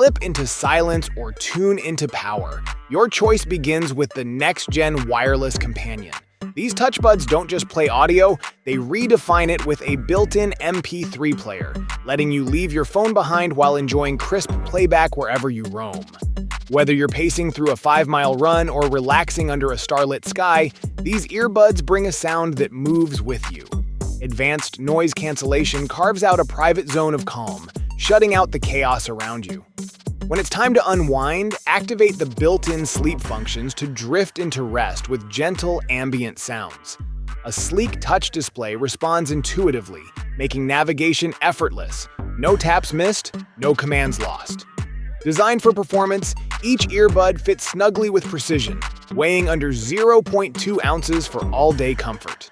slip into silence or tune into power, your choice begins with the next-gen wireless companion. These touch buds don't just play audio, they redefine it with a built-in MP3 player, letting you leave your phone behind while enjoying crisp playback wherever you roam. Whether you're pacing through a 5-mile run or relaxing under a starlit sky, these earbuds bring a sound that moves with you. Advanced noise cancellation carves out a private zone of calm, shutting out the chaos around you. When it's time to unwind, activate the built-in sleep functions to drift into rest with gentle ambient sounds. A sleek touch display responds intuitively, making navigation effortless. No taps missed, no commands lost. Designed for performance, each earbud fits snugly with precision, weighing under 0.2 ounces for all-day comfort.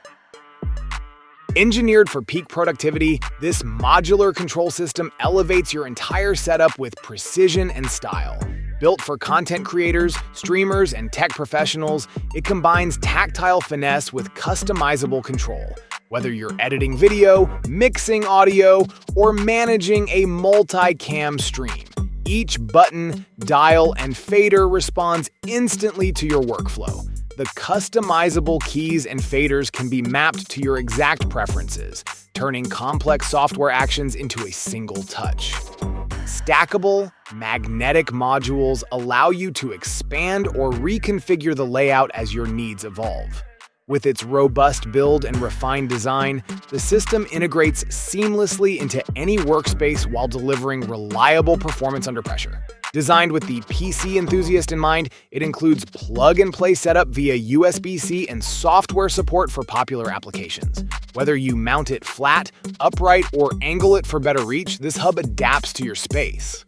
Engineered for peak productivity, this modular control system elevates your entire setup with precision and style. Built for content creators, streamers, and tech professionals, it combines tactile finesse with customizable control. Whether you're editing video, mixing audio, or managing a multi-cam stream, each button, dial, and fader responds instantly to your workflow. The customizable keys and faders can be mapped to your exact preferences, turning complex software actions into a single touch. Stackable, magnetic modules allow you to expand or reconfigure the layout as your needs evolve. With its robust build and refined design, the system integrates seamlessly into any workspace while delivering reliable performance under pressure. Designed with the PC enthusiast in mind, it includes plug-and-play setup via USB-C and software support for popular applications. Whether you mount it flat, upright, or angle it for better reach, this hub adapts to your space.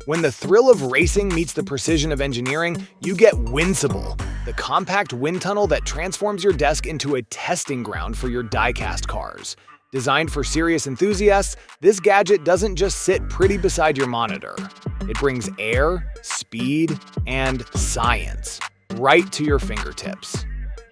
When the thrill of racing meets the precision of engineering, you get Wincible, the compact wind tunnel that transforms your desk into a testing ground for your die-cast cars. Designed for serious enthusiasts, this gadget doesn't just sit pretty beside your monitor. It brings air, speed, and science right to your fingertips.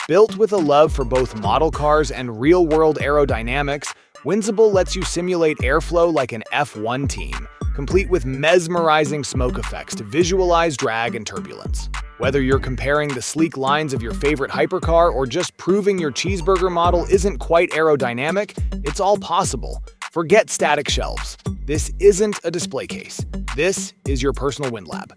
Built with a love for both model cars and real-world aerodynamics, Wincible lets you simulate airflow like an F1 team, complete with mesmerizing smoke effects to visualize drag and turbulence. Whether you're comparing the sleek lines of your favorite hypercar or just proving your cheeseburger model isn't quite aerodynamic, it's all possible. Forget static shelves. This isn't a display case. This is your personal wind lab.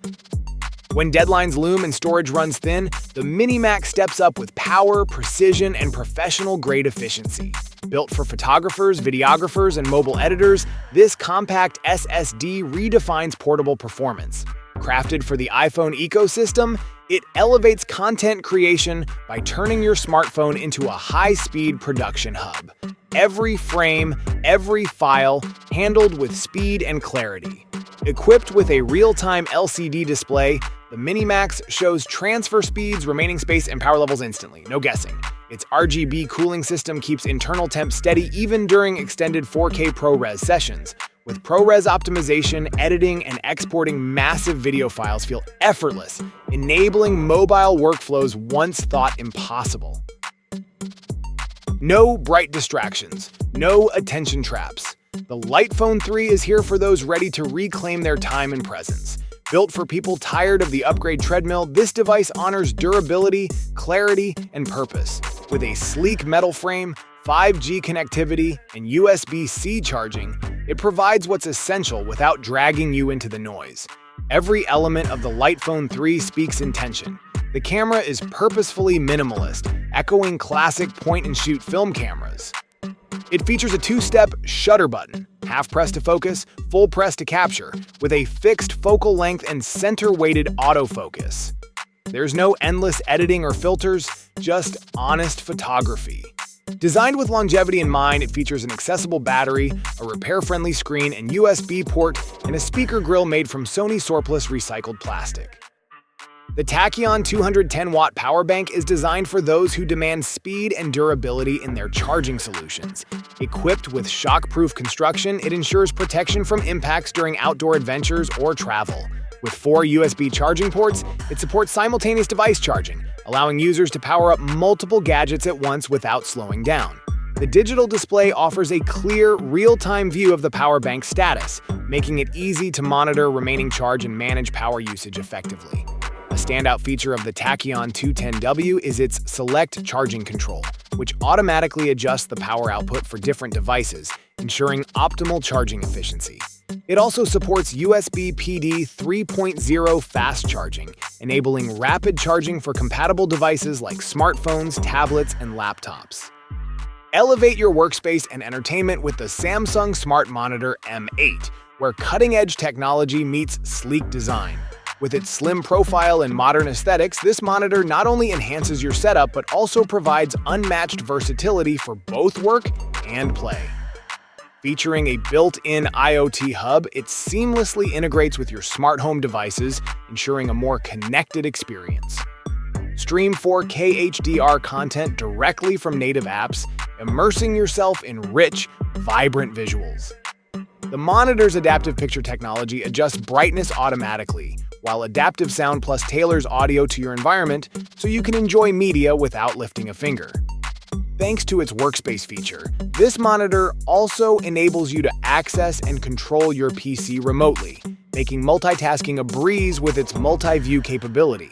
When deadlines loom and storage runs thin, the Mini-Mac steps up with power, precision, and professional-grade efficiency. Built for photographers, videographers, and mobile editors, this compact SSD redefines portable performance. Crafted for the iPhone ecosystem, it elevates content creation by turning your smartphone into a high-speed production hub. Every frame, every file, handled with speed and clarity. Equipped with a real-time LCD display, the Mini-Max shows transfer speeds, remaining space, and power levels instantly, no guessing. Its RGB cooling system keeps internal temps steady even during extended 4K ProRes sessions. With ProRes optimization, editing, and exporting massive video files feel effortless, enabling mobile workflows once thought impossible. No bright distractions, no attention traps. The Lightphone 3 is here for those ready to reclaim their time and presence. Built for people tired of the upgrade treadmill, this device honors durability, clarity, and purpose. With a sleek metal frame, 5G connectivity, and USB-C charging, it provides what's essential without dragging you into the noise. Every element of the Lightphone 3 speaks intention. The camera is purposefully minimalist, echoing classic point-and-shoot film cameras. It features a two-step shutter button, half press to focus, full press to capture, with a fixed focal length and center-weighted autofocus. There's no endless editing or filters, just honest photography. Designed with longevity in mind, it features an accessible battery, a repair-friendly screen and USB port, and a speaker grill made from Sony Surplus recycled plastic. The Tachyon 210-watt power bank is designed for those who demand speed and durability in their charging solutions. Equipped with shock-proof construction, it ensures protection from impacts during outdoor adventures or travel. With 4 USB charging ports, it supports simultaneous device charging, allowing users to power up multiple gadgets at once without slowing down. The digital display offers a clear, real-time view of the power bank status, making it easy to monitor remaining charge and manage power usage effectively. A standout feature of the Tachyon 210W is its Select Charging Control, which automatically adjusts the power output for different devices, ensuring optimal charging efficiency. It also supports USB PD 3.0 fast charging, enabling rapid charging for compatible devices like smartphones, tablets, and laptops. Elevate your workspace and entertainment with the Samsung Smart Monitor M8, where cutting-edge technology meets sleek design. With its slim profile and modern aesthetics, this monitor not only enhances your setup but also provides unmatched versatility for both work and play. Featuring a built-in IoT hub, it seamlessly integrates with your smart home devices, ensuring a more connected experience. Stream 4K HDR content directly from native apps, immersing yourself in rich, vibrant visuals. The monitor's adaptive picture technology adjusts brightness automatically, while Adaptive Sound Plus tailors audio to your environment so you can enjoy media without lifting a finger. Thanks to its workspace feature, this monitor also enables you to access and control your PC remotely, making multitasking a breeze with its multi-view capability.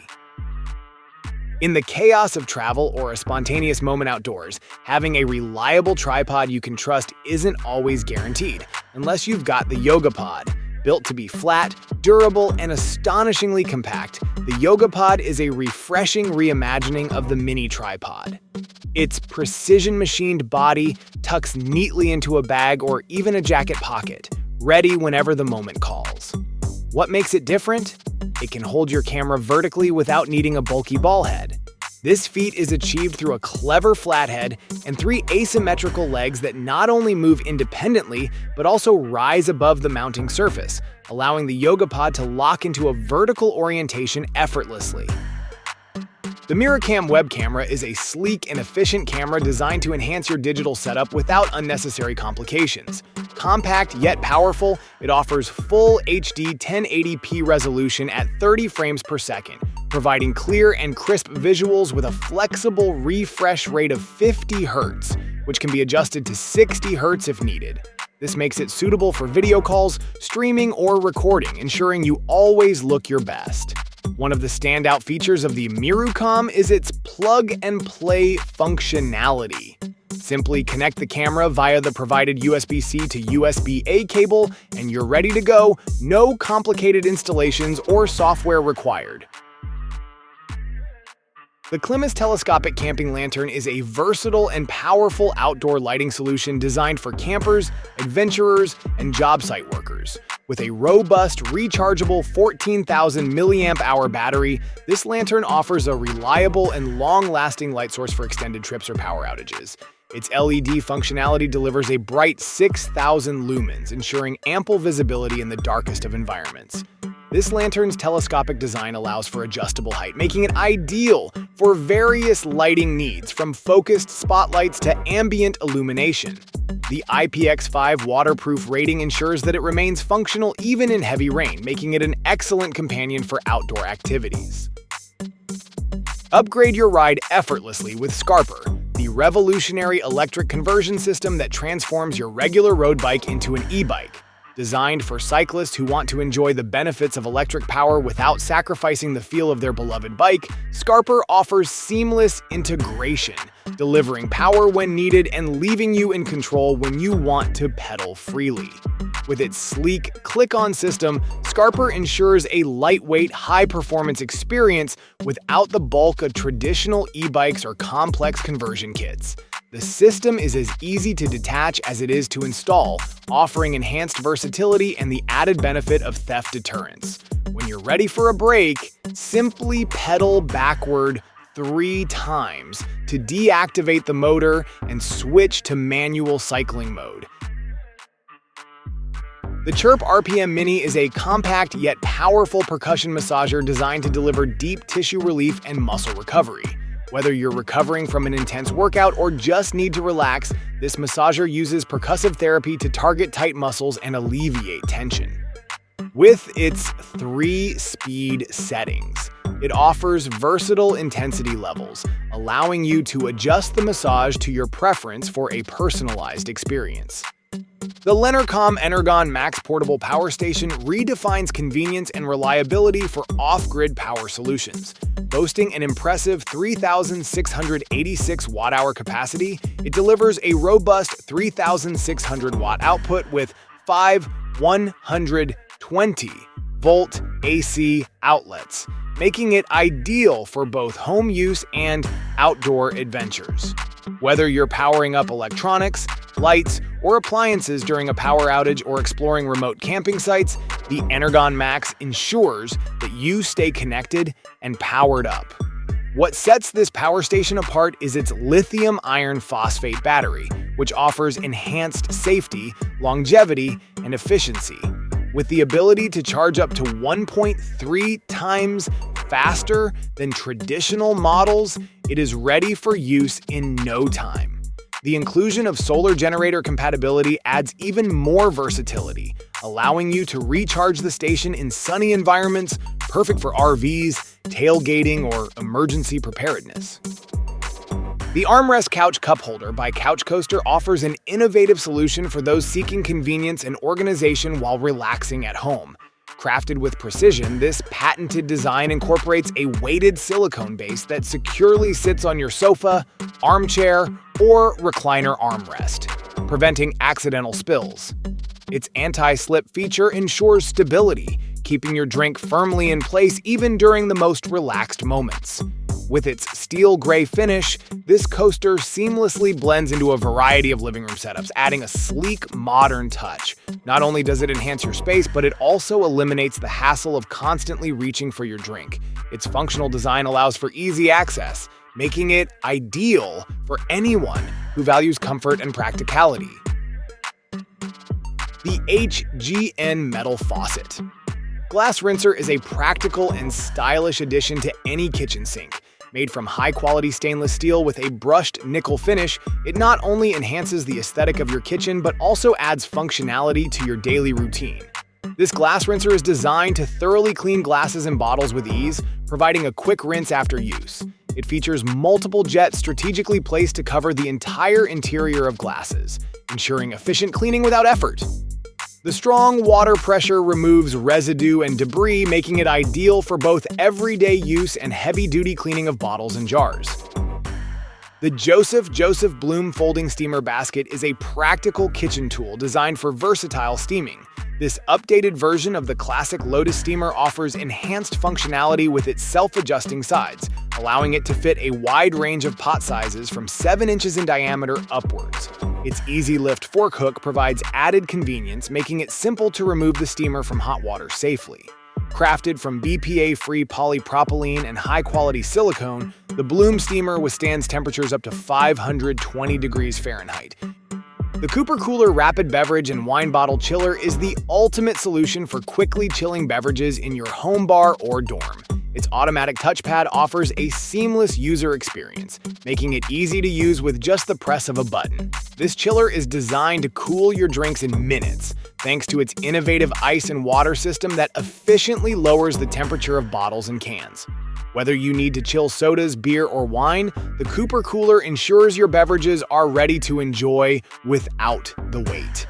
In the chaos of travel or a spontaneous moment outdoors, having a reliable tripod you can trust isn't always guaranteed, unless you've got the YogaPod. Built to be flat, durable, and astonishingly compact, the YogaPod is a refreshing reimagining of the mini tripod. Its precision-machined body tucks neatly into a bag or even a jacket pocket, ready whenever the moment calls. What makes it different? It can hold your camera vertically without needing a bulky ball head. This feat is achieved through a clever flathead and 3 asymmetrical legs that not only move independently, but also rise above the mounting surface, allowing the YogaPod to lock into a vertical orientation effortlessly. The MirrorCam web camera is a sleek and efficient camera designed to enhance your digital setup without unnecessary complications. Compact yet powerful, it offers full HD 1080p resolution at 30 frames per second, providing clear and crisp visuals with a flexible refresh rate of 50 Hz, which can be adjusted to 60 Hz if needed. This makes it suitable for video calls, streaming, or recording, ensuring you always look your best. One of the standout features of the MirrorCam is its plug-and-play functionality. Simply connect the camera via the provided USB-C to USB-A cable, and you're ready to go, no complicated installations or software required. The Klimas Telescopic Camping Lantern is a versatile and powerful outdoor lighting solution designed for campers, adventurers, and job site workers. With a robust, rechargeable 14,000 mAh battery, this lantern offers a reliable and long-lasting light source for extended trips or power outages. Its LED functionality delivers a bright 6,000 lumens, ensuring ample visibility in the darkest of environments. This lantern's telescopic design allows for adjustable height, making it ideal for various lighting needs, from focused spotlights to ambient illumination. The IPX5 waterproof rating ensures that it remains functional even in heavy rain, making it an excellent companion for outdoor activities. Upgrade your ride effortlessly with Scarper, the revolutionary electric conversion system that transforms your regular road bike into an e-bike. Designed for cyclists who want to enjoy the benefits of electric power without sacrificing the feel of their beloved bike, Scarper offers seamless integration, delivering power when needed and leaving you in control when you want to pedal freely. With its sleek, click-on system, Scarper ensures a lightweight, high-performance experience without the bulk of traditional e-bikes or complex conversion kits. The system is as easy to detach as it is to install, offering enhanced versatility and the added benefit of theft deterrence. When you're ready for a break, simply pedal backward 3 times to deactivate the motor and switch to manual cycling mode. The Chirp RPM Mini is a compact yet powerful percussion massager designed to deliver deep tissue relief and muscle recovery. Whether you're recovering from an intense workout or just need to relax, this massager uses percussive therapy to target tight muscles and alleviate tension. With its 3 speed settings, It offers versatile intensity levels, allowing you to adjust the massage to your preference for a personalized experience. The Lenercom Energon Max Portable Power Station redefines convenience and reliability for off-grid power solutions. Boasting an impressive 3,686 watt-hour capacity, it delivers a robust 3,600 watt output with 5 120-volt AC outlets, making it ideal for both home use and outdoor adventures. Whether you're powering up electronics, lights, or appliances during a power outage or exploring remote camping sites, the Energon Max ensures that you stay connected and powered up. What sets this power station apart is its lithium iron phosphate battery, which offers enhanced safety, longevity, and efficiency. With the ability to charge up to 1.3 times faster than traditional models, it is ready for use in no time. The inclusion of solar generator compatibility adds even more versatility, allowing you to recharge the station in sunny environments, perfect for RVs, tailgating, or emergency preparedness. The Armrest Couch Cup Holder by Couch Coaster offers an innovative solution for those seeking convenience and organization while relaxing at home. Crafted with precision, this patented design incorporates a weighted silicone base that securely sits on your sofa, armchair, or recliner armrest, preventing accidental spills. Its anti-slip feature ensures stability, keeping your drink firmly in place even during the most relaxed moments. With its steel gray finish, this coaster seamlessly blends into a variety of living room setups, adding a sleek, modern touch. Not only does it enhance your space, but it also eliminates the hassle of constantly reaching for your drink. Its functional design allows for easy access, making it ideal for anyone who values comfort and practicality. The HGN Metal Faucet. Glass Rinser is a practical and stylish addition to any kitchen sink. Made from high-quality stainless steel with a brushed nickel finish, it not only enhances the aesthetic of your kitchen, but also adds functionality to your daily routine. This glass rinser is designed to thoroughly clean glasses and bottles with ease, providing a quick rinse after use. It features multiple jets strategically placed to cover the entire interior of glasses, ensuring efficient cleaning without effort. The strong water pressure removes residue and debris, making it ideal for both everyday use and heavy-duty cleaning of bottles and jars. The Joseph Bloom Folding Steamer Basket is a practical kitchen tool designed for versatile steaming. This updated version of the classic Lotus steamer offers enhanced functionality with its self-adjusting sides, allowing it to fit a wide range of pot sizes from 7 inches in diameter upwards. Its easy lift fork hook provides added convenience, making it simple to remove the steamer from hot water safely. Crafted from BPA-free polypropylene and high-quality silicone, the Bloom steamer withstands temperatures up to 520 degrees Fahrenheit. The Cooper Cooler Rapid Beverage and Wine Bottle Chiller is the ultimate solution for quickly chilling beverages in your home bar or dorm. Its automatic touchpad offers a seamless user experience, making it easy to use with just the press of a button. This chiller is designed to cool your drinks in minutes, thanks to its innovative ice and water system that efficiently lowers the temperature of bottles and cans. Whether you need to chill sodas, beer, or wine, the Cooper Cooler ensures your beverages are ready to enjoy without the wait.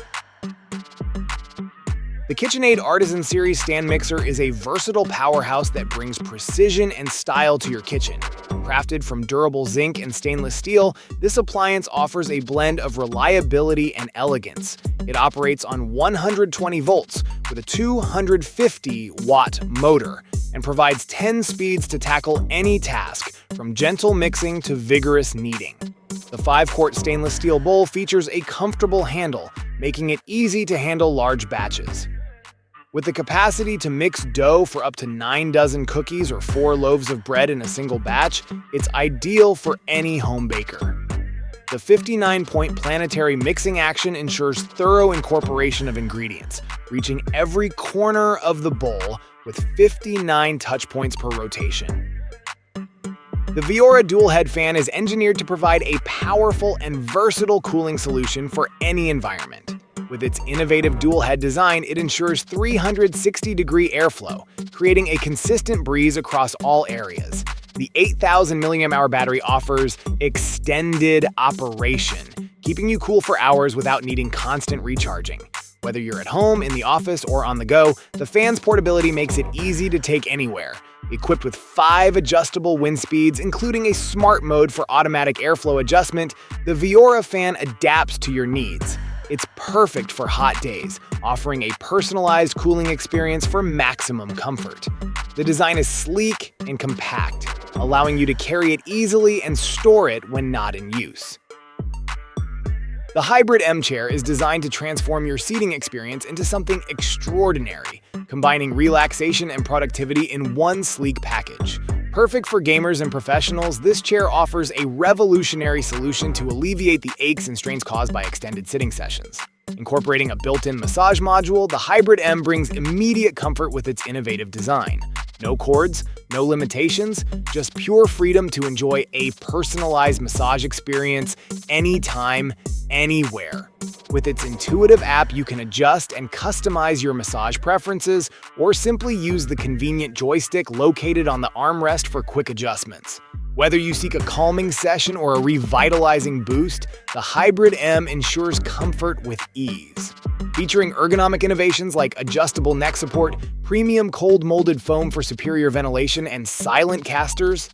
The KitchenAid Artisan Series stand mixer is a versatile powerhouse that brings precision and style to your kitchen. Crafted from durable zinc and stainless steel, this appliance offers a blend of reliability and elegance. It operates on 120 volts with a 250-watt motor and provides 10 speeds to tackle any task, from gentle mixing to vigorous kneading. The 5-quart stainless steel bowl features a comfortable handle, making it easy to handle large batches. With the capacity to mix dough for up to 9 dozen cookies or 4 loaves of bread in a single batch, it's ideal for any home baker. The 59-point planetary mixing action ensures thorough incorporation of ingredients, reaching every corner of the bowl with 59 touch points per rotation. The Viora dual head fan is engineered to provide a powerful and versatile cooling solution for any environment. With its innovative dual-head design, it ensures 360-degree airflow, creating a consistent breeze across all areas. The 8,000 mAh battery offers extended operation, keeping you cool for hours without needing constant recharging. Whether you're at home, in the office, or on the go, the fan's portability makes it easy to take anywhere. Equipped with 5 adjustable wind speeds, including a smart mode for automatic airflow adjustment, the Viora fan adapts to your needs. It's perfect for hot days, offering a personalized cooling experience for maximum comfort. The design is sleek and compact, allowing you to carry it easily and store it when not in use. The Hybrid M chair is designed to transform your seating experience into something extraordinary, combining relaxation and productivity in one sleek package. Perfect for gamers and professionals, this chair offers a revolutionary solution to alleviate the aches and strains caused by extended sitting sessions. Incorporating a built-in massage module, the Hybrid M brings immediate comfort with its innovative design. No cords, no limitations, just pure freedom to enjoy a personalized massage experience anytime, anywhere. With its intuitive app, you can adjust and customize your massage preferences, or simply use the convenient joystick located on the armrest for quick adjustments. Whether you seek a calming session or a revitalizing boost, the Hybrid M ensures comfort with ease. Featuring ergonomic innovations like adjustable neck support, premium cold-molded foam for superior ventilation, and silent casters,